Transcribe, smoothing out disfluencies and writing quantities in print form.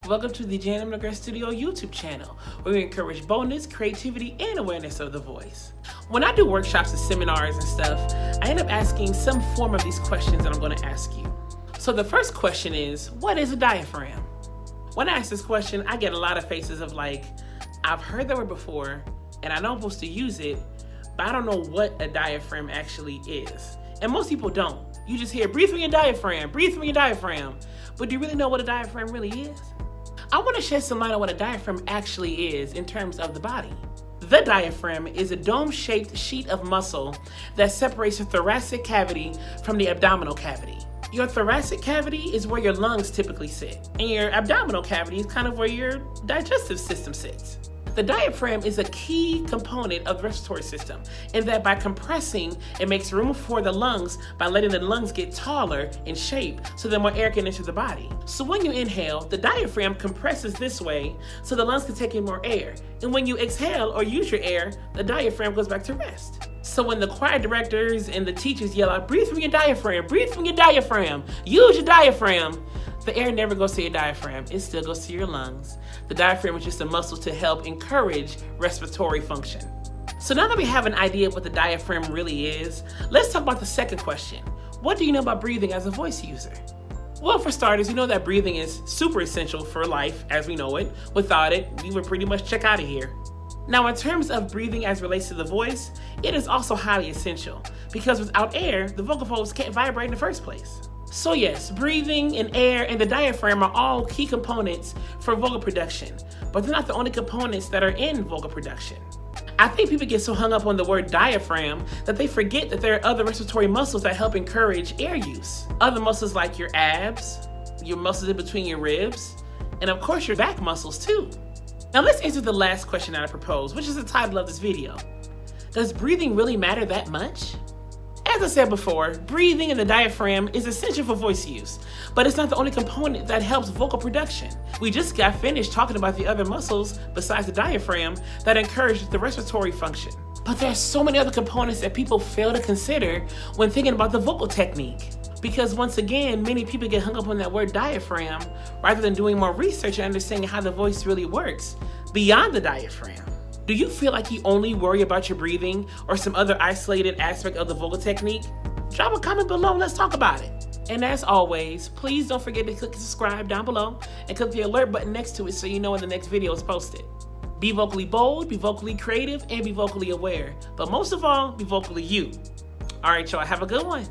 Welcome to the Jan McGrath Studio YouTube channel, where we encourage boldness, creativity, and awareness of the voice. When I do workshops and seminars and stuff, I end up asking some form of these questions that I'm going to ask you. So the first question is, what is a diaphragm? When I ask this question, I get a lot of faces of like, I've heard that word before, and I know I'm supposed to use it, but I don't know what a diaphragm actually is. And most people don't. You just hear, breathe through your diaphragm, breathe through your diaphragm. But do you really know what a diaphragm really is? I want to shed some light on what a diaphragm actually is in terms of the body. The diaphragm is a dome-shaped sheet of muscle that separates the thoracic cavity from the abdominal cavity. Your thoracic cavity is where your lungs typically sit, and your abdominal cavity is kind of where your digestive system sits. The diaphragm is a key component of the respiratory system in that by compressing, it makes room for the lungs by letting the lungs get taller in shape so that more air can enter the body. So when you inhale, the diaphragm compresses this way so the lungs can take in more air. And when you exhale or use your air, the diaphragm goes back to rest. So when the choir directors and the teachers yell out, breathe from your diaphragm, breathe from your diaphragm, use your diaphragm, the air never goes to your diaphragm, it still goes to your lungs. The diaphragm is just a muscle to help encourage respiratory function. So now that we have an idea of what the diaphragm really is, let's talk about the second question. What do you know about breathing as a voice user? Well, for starters, you know that breathing is super essential for life as we know it. Without it, we would pretty much check out of here. Now, in terms of breathing as relates to the voice, it is also highly essential because without air, the vocal folds can't vibrate in the first place. So yes, breathing and air and the diaphragm are all key components for vocal production, but they're not the only components that are in vocal production. I think people get so hung up on the word diaphragm that they forget that there are other respiratory muscles that help encourage air use. Other muscles like your abs, your muscles in between your ribs, and of course your back muscles too. Now let's answer the last question that I proposed, which is the title of this video. Does breathing really matter that much? As I said before, breathing in the diaphragm is essential for voice use, but it's not the only component that helps vocal production. We just got finished talking about the other muscles besides the diaphragm that encourage the respiratory function. But there are so many other components that people fail to consider when thinking about the vocal technique. Because once again, many people get hung up on that word diaphragm rather than doing more research and understanding how the voice really works beyond the diaphragm. Do you feel like you only worry about your breathing or some other isolated aspect of the vocal technique? Drop a comment below and let's talk about it. And as always, please don't forget to click subscribe down below and click the alert button next to it so you know when the next video is posted. Be vocally bold, be vocally creative, and be vocally aware. But most of all, be vocally you. All right, y'all, have a good one.